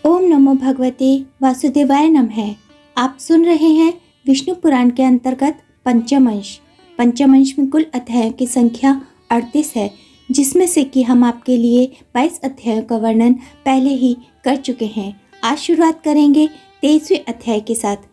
ओम नमो भगवते वासुदेवाय नमः। आप सुन रहे हैं विष्णु पुराण के अंतर्गत पंचमंश। पंचमंश में कुल अध्यायों की संख्या 38 है, जिसमें से कि हम आपके लिए 22 अध्यायों का वर्णन पहले ही कर चुके हैं। आज शुरुआत करेंगे 23वें अध्याय के साथ।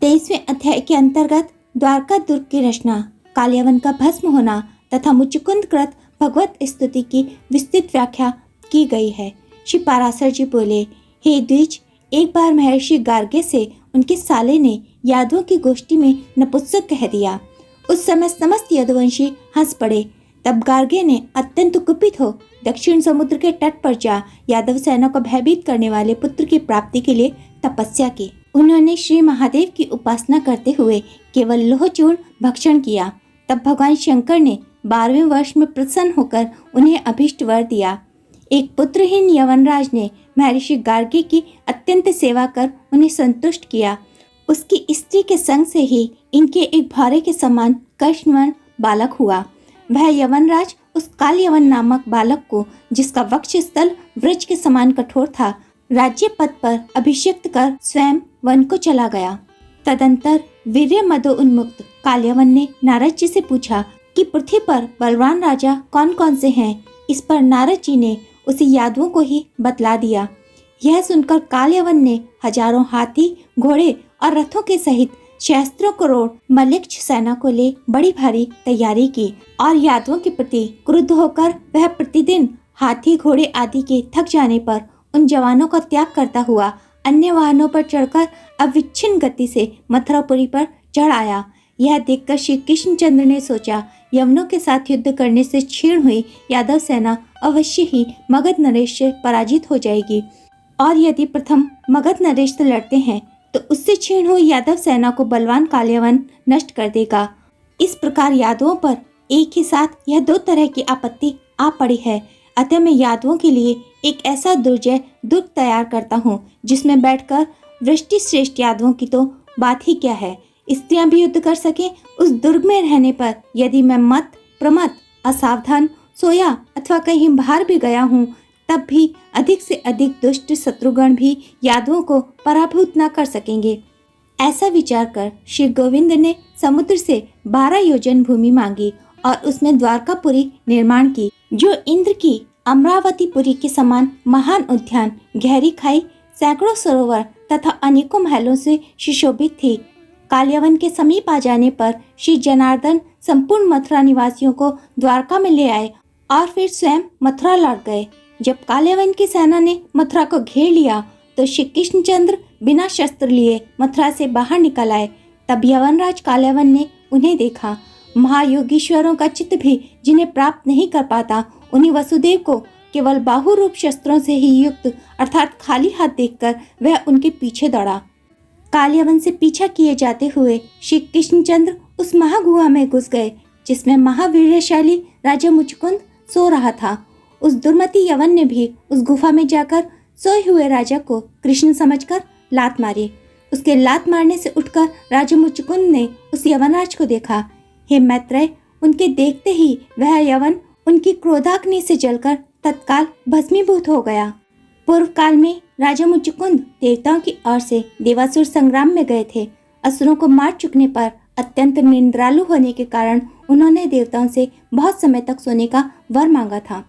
23वें अध्याय के अंतर्गत द्वारका दुर्ग की रचना, कालयवन का भस्म होना तथा मुचुकुंद कृत भगवत स्तुति की विस्तृत व्याख्या की गई है। श्री पाराशर जी बोले, हे द्विज, एक बार महर्षि गार्गे से उनके साले ने यादवों की गोष्ठी में नपुंसक कह दिया। उस समय समस्त यदुवंशी हंस पड़े। तब गार्गे ने अत्यंत कुपित हो दक्षिण समुद्र के तट पर जा यादव सेना को भयभीत करने वाले पुत्र की प्राप्ति के लिए तपस्या की। उन्होंने श्री महादेव की उपासना करते हुए केवल लोहचूर्ण भक्षण किया। तब भगवान शंकर ने 12वें वर्ष में प्रसन्न होकर उन्हें अभीष्ट वर दिया। एक पुत्रहीन यवनराज ने महर्षि गार्गी की अत्यंत सेवा कर उन्हें संतुष्ट किया। उसकी स्त्री के संग से ही इनके एक भारे के समान कृष्णवर्ण बालक हुआ। वह यवनराज उस कालयवन नामक बालक को, जिसका वक्षस्थल वृक्ष के समान कठोर था, राज्य पद पर अभिषिक्त कर स्वयं वन को चला गया। तदंतर वीर्य मदो उन्मुक्त कालयवन ने नारद जी से पूछा कि पृथ्वी पर बलवान राजा कौन कौन से हैं। इस पर नारद जी ने उसे यादवों को ही बतला दिया। यह सुनकर कालयवन ने हजारों हाथी, घोड़े और रथों के सहित सहस्त्रों करोड़ मलिक्ष सेना को ले बड़ी भारी तैयारी की और यादवों के प्रति क्रुद्ध होकर वह प्रतिदिन हाथी, घोड़े आदि के थक जाने पर उन जवानों का त्याग करता हुआ अन्य वाहनों पर चढ़कर अविच्छिन्न गति से मथुरापुरी पर चढ़ आया। यह देखकर श्री कृष्णचंद्र ने सोचा, यवनों के साथ युद्ध करने से क्षीण हुई यादव सेना अवश्य ही मगध नरेश से पराजित हो जाएगी, और यदि प्रथम मगध नरेश से लड़ते हैं तो उससे क्षीण हुई यादव सेना को बलवान कालयवन नष्ट कर देगा। इस प्रकार यादवों पर एक ही साथ यह दो तरह की आपत्ति आ पड़ी है। अतः मैं यादवों के लिए एक ऐसा दुर्जय दुर्ग तैयार करता हूँ, जिसमें बैठकर वृष्टि श्रेष्ठ यादवों की तो बात ही क्या है, स्त्रियां भी युद्ध कर सके। उस दुर्ग में रहने पर यदि मैं मत प्रमत असावधान सोया अथवा कहीं बाहर भी गया हूँ, तब भी अधिक से अधिक दुष्ट शत्रुगण भी यादवों को पराभूत न कर सकेंगे। ऐसा विचार कर श्री गोविंद ने समुद्र से 12 योजन भूमि मांगी और उसमें द्वारकापुरी निर्माण की, जो इंद्र की अमरावतीपुरी के समान महान उद्यान, गहरी खाई, सैकड़ों सरोवर तथा अनेकों महलों से सुशोभित थी। कालयवन के समीप आ जाने पर श्री जनार्दन संपूर्ण मथुरा निवासियों को द्वारका में ले आए और फिर स्वयं मथुरा लौट गए। जब कालयवन की सेना ने मथुरा को घेर लिया तो श्री कृष्णचंद्र बिना शस्त्र लिए मथुरा से बाहर निकल आए। तब यवनराज कालयवन ने उन्हें देखा। महायोगीश्वरों का चित्त भी जिन्हें प्राप्त नहीं कर पाता, उन्हीं वसुदेव को केवल बाहु रूप शस्त्रों से ही युक्त अर्थात खाली हाथ देखकर वह उनके पीछे दौड़ा। कालयवन से पीछा किए जाते हुए श्री कृष्णचंद्र उस महागुहा में घुस गए, जिसमें महावीरशाली राजा मुचुकुंद सो रहा था। उस दुर्मति यवन ने भी उस गुफा में जाकर सोए हुए राजा को कृष्ण समझकर लात मारी। उसके लात मारने से उठकर राजा मुचुकुंद ने उस यवनराज को देखा। हे मैत्रेय, उनके देखते ही वह यवन उनकी क्रोधाग्नि से जलकर तत्काल भस्मीभूत हो गया। पूर्व काल में राजा मुचुकुंद देवताओं की ओर से देवासुर संग्राम में गए थे। असुरों को मार चुकने पर अत्यंत निंद्रालु होने के कारण उन्होंने देवताओं से बहुत समय तक सोने का वर मांगा था।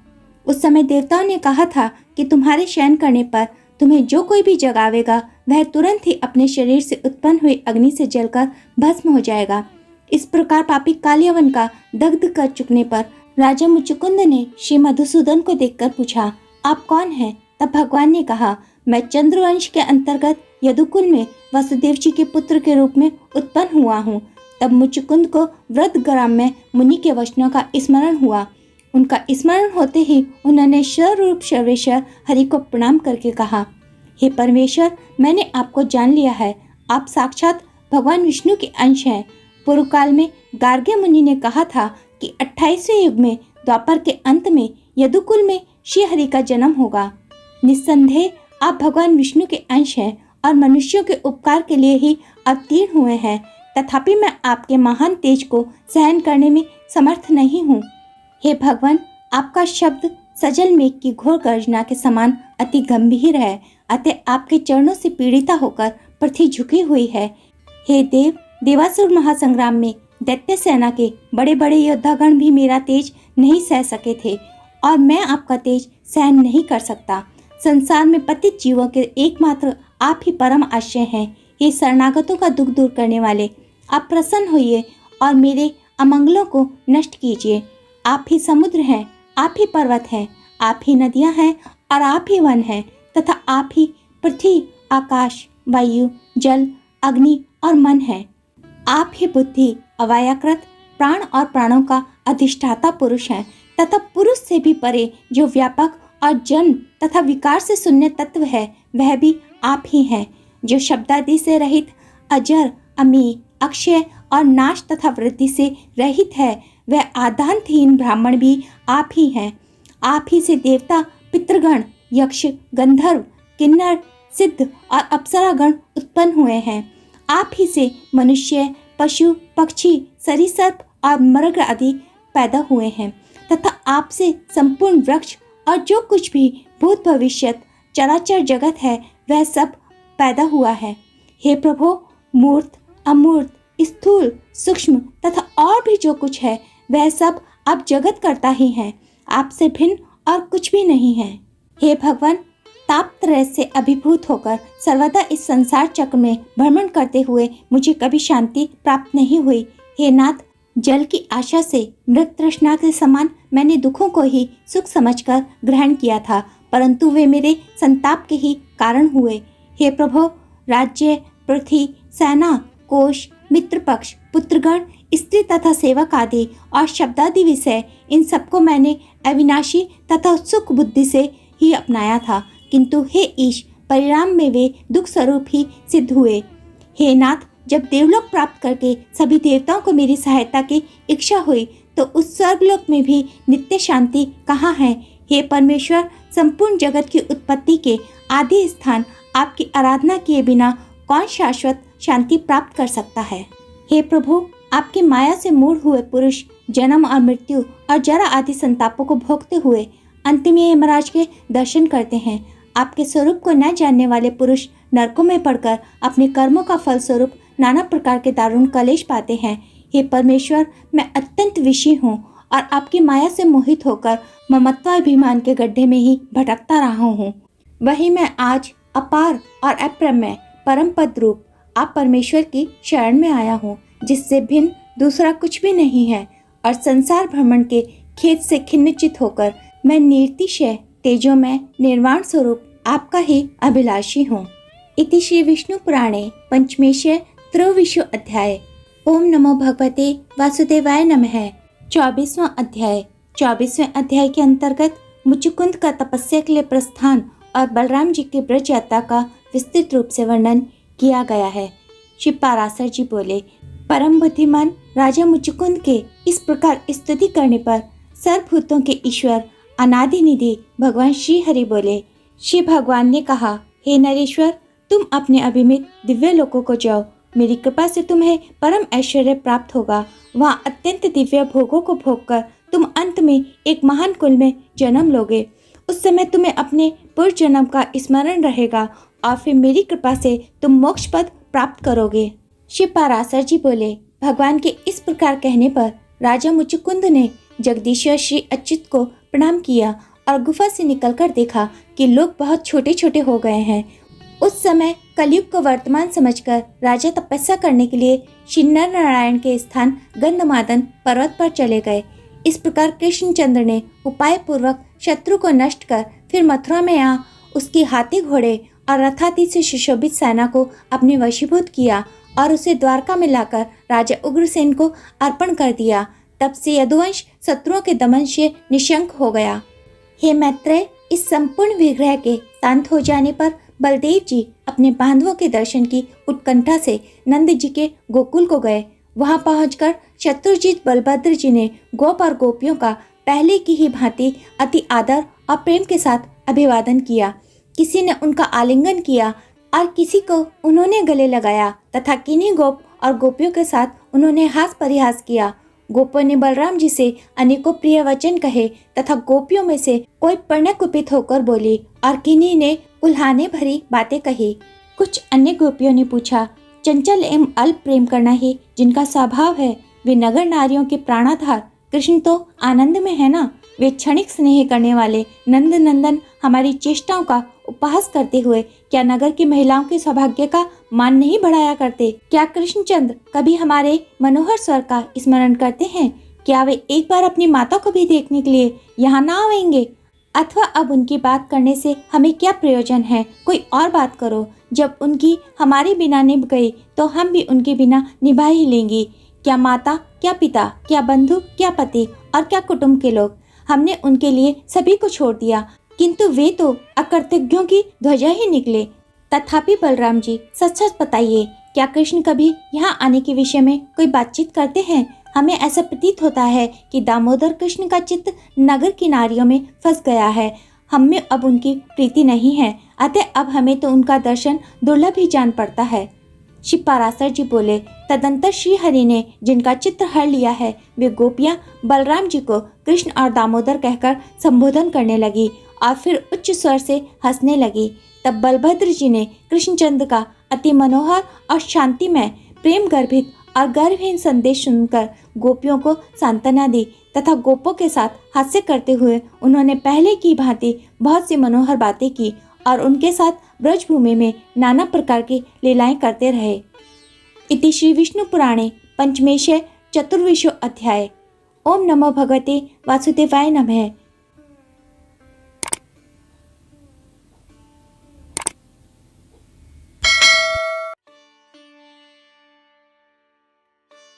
उस समय देवताओं ने कहा था कि तुम्हारे शयन करने पर तुम्हें जो कोई भी जगावेगा वह तुरंत ही अपने शरीर से उत्पन्न हुई अग्नि से जलकर भस्म हो जाएगा। इस प्रकार पापी कालयवन का दग्ध कर चुकने पर राजा मुचुकुंद ने श्री मधुसूदन को देखकर पूछा, आप कौन हैं? तब भगवान ने कहा, मैं चंद्रवंश के अंतर्गत यदुकुल में वसुदेव जी के पुत्र के रूप में उत्पन्न हुआ हूँ। तब मुचुकुंद को वृद्धग्राम में मुनि के वचनों का स्मरण हुआ। उनका स्मरण होते ही उन्होंने स्वरूप सर्वेश्वर हरि को प्रणाम करके कहा, हे परमेश्वर, मैंने आपको जान लिया है। आप साक्षात भगवान विष्णु के अंश हैं। पूर्व काल में गार्गे मुनि ने कहा था कि 28वें युग में द्वापर के अंत में यदुकुल में श्री हरि का जन्म होगा। निस्संदेह आप भगवान विष्णु के अंश हैं और मनुष्यों के उपकार के लिए ही अवतीर्ण हुए हैं। तथापि मैं आपके महान तेज को सहन करने में समर्थ नहीं हूँ। हे भगवान, आपका शब्द सजल मेघ की घोर गर्जना के समान अति गंभीर है। अतः आपके चरणों से पीड़िता होकर पृथ्वी झुकी हुई है। हे देव, देवासुर महासंग्राम में दैत्य सेना के बड़े बड़े योद्धागण भी मेरा तेज नहीं सह सके थे और मैं आपका तेज सहन नहीं कर सकता। संसार में पतित जीवों के एकमात्र आप ही परम आश्रय हैं। ये शरणागतों का दुख दूर करने वाले, आप प्रसन्न होइए और मेरे अमंगलों को नष्ट कीजिए। आप ही समुद्र हैं, आप ही पर्वत हैं, आप ही नदियां हैं और आप ही वन हैं तथा आप ही पृथ्वी, आकाश, वायु, जल, अग्नि और मन है। आप ही बुद्धि, अवायाकृत, प्राण और प्राणों का अधिष्ठाता पुरुष हैं तथा पुरुष से भी परे जो व्यापक और जन्म तथा विकार से शून्य तत्व है, वह भी आप ही हैं। जो शब्दादि से रहित, अजर, अमी, अक्षय और नाश तथा वृद्धि से रहित है, वह आद्यांतहीन ब्राह्मण भी आप ही हैं। आप ही से देवता, पितृगण, यक्ष, गंधर्व, किन्नर, सिद्ध और अप्सरागण उत्पन्न हुए हैं। आप ही से मनुष्य, पशु, पक्षी, सरीसर्प और मृग आदि पैदा हुए हैं तथा आपसे संपूर्ण वृक्ष और जो कुछ भी भूत भविष्यत चराचर जगत है, वह सब पैदा हुआ है। हे प्रभु, मूर्त, अमूर्त, स्थूल, सूक्ष्म तथा और भी जो कुछ है, वह सब आप जगत करता ही हैं। आपसे भिन्न और कुछ भी नहीं है। हे भगवान, तापत्रय से अभिभूत होकर सर्वदा इस संसार चक्र में भ्रमण करते हुए मुझे कभी शांति प्राप्त नहीं हुई। हे नाथ, जल की आशा से मृग तृष्णा के समान मैंने दुखों को ही सुख समझकर ग्रहण किया था, परंतु वे मेरे संताप के ही कारण हुए। हे प्रभु, राज्य, पृथ्वी, सेना, कोश, मित्र पक्ष, पुत्रगण, स्त्री तथा सेवक आदि और शब्दादि विषय, इन सबको मैंने अविनाशी तथा उत्सुक बुद्धि से ही अपनाया था, किंतु हे ईश, परिणाम में वे दुख स्वरूप ही सिद्ध हुए। हे नाथ, जब देवलोक प्राप्त करके सभी देवताओं को मेरी सहायता की इच्छा हुई, तो उस स्वर्गलोक में भी नित्य शांति कहाँ है? हे परमेश्वर, संपूर्ण जगत की उत्पत्ति के आदि स्थान आपकी आराधना किए बिना कौन शाश्वत शांति प्राप्त कर सकता है? हे प्रभु, आपकी माया से मूढ़ हुए पुरुष जन्म और मृत्यु और जरा आदि संतापों को भोगते हुए अंत में यमराज के दर्शन करते हैं। आपके स्वरूप को न जानने वाले पुरुष नरकों में पड़कर अपने कर्मों का फल स्वरूप नाना प्रकार के दारुण कलेश पाते हैं। हे परमेश्वर, मैं अत्यंत विषी हूँ और आपकी माया से मोहित होकर ममत्वाभिमान के गड्ढे में ही भटकता रहा हूँ। वही मैं आज अपार और अप्रमेय परम पद रूप आप परमेश्वर की शरण में आया हूँ, जिससे भिन्न दूसरा कुछ भी नहीं है, और संसार भ्रमण के खेत से खिन्नचित होकर मैं निर्तिशय तेजोमय निर्वाण स्वरूप आपका ही अभिलाषी हूँ। इति श्री विष्णु पुराणे पंचमेश त्रयोविंशो अध्याय। ओम नमो भगवते वासुदेवाय नमः। 24वां अध्याय। 24वें अध्याय के अंतर्गत मुचुकुंद का तपस्या के लिए प्रस्थान और बलराम जी की ब्रज यात्रा का विस्तृत रूप से वर्णन किया गया है। श्री पाराशर जी बोले, परम बुद्धिमान राजा मुचुकुंद के इस प्रकार स्तुति करने पर सर्वभूतों के ईश्वर अनादि निधि भगवान श्री हरि बोले, श्री भगवान ने कहा, हे नरेश्वर, तुम अपने अभिमित दिव्य लोकों को जाओ। मेरी कृपा से तुम्हें परम ऐश्वर्य प्राप्त होगा। वहाँ अत्यंत दिव्य भोगों को भोगकर तुम अंत में एक महान कुल में जन्म लोगे। उस समय तुम्हें अपने पूर्व जन्म का स्मरण रहेगा और फिर मेरी कृपा से तुम मोक्ष पद प्राप्त करोगे। श्री पाराशर जी बोले, भगवान के इस प्रकार कहने पर राजा मुचुकुंद ने जगदीश्वर श्री अच्युत को प्रणाम किया और गुफा से निकलकर देखा कि लोग बहुत छोटे छोटे हो गए हैं। उस समय कलयुग को वर्तमान समझकर राजा तपस्या करने के लिए श्री नर नारायण के स्थान गंधमादन पर्वत पर चले गए। इस प्रकार कृष्णचंद्र ने उपाय पूर्वक शत्रु को नष्ट कर फिर मथुरा में आ उसकी हाथी घोड़े और रथाती से सुशोभित सेना को अपने वशीभूत किया और उसे द्वारका में लाकर राजा उग्रसेन को अर्पण कर दिया। तब से यदुवंश शत्रुओं के दमन से निशंक हो गया। हे मैत्रेय, इस संपूर्ण विग्रह के शांत हो जाने पर बलदेव जी अपने बांधवों के दर्शन की उत्कंठा से नंद जी के गोकुल को गए। वहां पहुंचकर शत्रुजीत बलभद्र जी ने गोप और गोपियों का पहले की ही भांति अति आदर और प्रेम के साथ अभिवादन किया। किसी ने उनका आलिंगन किया और किसी को उन्होंने गले लगाया तथा किन्हीं गोप और गोपियों के साथ उन्होंने हास परिहास किया। गोपों ने बलराम जी से अनेकों प्रिय वचन कहे तथा गोपियों में से कोई प्रणय कुपित होकर बोली और किन्हीं ने उल्हाने भरी बातें कही। कुछ अन्य गोपियों ने पूछा, चंचल एवं अल्प प्रेम करना ही जिनका स्वभाव है, वे नगर नारियों के प्राणाधार कृष्ण तो आनंद में है ना। वे क्षणिक स्नेह करने वाले नंद नंदन हमारी चेष्टाओं का उपहास करते हुए क्या नगर की महिलाओं के सौभाग्य का मान नहीं बढ़ाया करते? क्या कृष्णचंद्र कभी हमारे मनोहर स्वर का स्मरण करते हैं? क्या वे एक बार अपनी माता को भी देखने के लिए यहाँ ना आवेंगे? अथवा अब उनकी बात करने से हमें क्या प्रयोजन है? कोई और बात करो। जब उनकी हमारे बिना निभ गई तो हम भी उनके बिना निभा ही लेंगी। क्या माता, क्या पिता, क्या बंधु, क्या पति और क्या कुटुंब के लोग, हमने उनके लिए सभी को छोड़ दिया, किंतु वे तो अकृतज्ञों की ध्वजा ही निकले। तथापि बलराम जी, सच सच बताइए, क्या कृष्ण कभी यहाँ आने के विषय में कोई बातचीत करते हैं? हमें ऐसा प्रतीत होता है कि दामोदर कृष्ण का चित्त नगर की नारियों में फंस गया है। हम में अब उनकी प्रीति नहीं है, अतः अब हमें तो उनका दर्शन दुर्लभ ही जान पड़ता है। श्री पराशर जी बोले, तदंतर श्री हरि ने जिनका चित्र हर लिया है, वे गोपियां बलराम जी को कृष्ण और दामोदर कहकर संबोधन करने लगी और फिर उच्च स्वर से हंसने लगी। तब बलभद्र जी ने कृष्णचंद्र का अति मनोहर और शांतिमय प्रेम गर्भित और गर्भहीन संदेश सुनकर गोपियों को सांत्वना दी तथा गोपों के साथ हास्य करते हुए उन्होंने पहले की भांति बहुत सी मनोहर बातें की और उनके साथ ब्रजभूमि में नाना प्रकार की लीलाएं करते रहे। इति श्री विष्णु पुराणे पंचमेश चतुर्विशो अध्याय। ओम नमो भगवते वासुदेवाय नमः।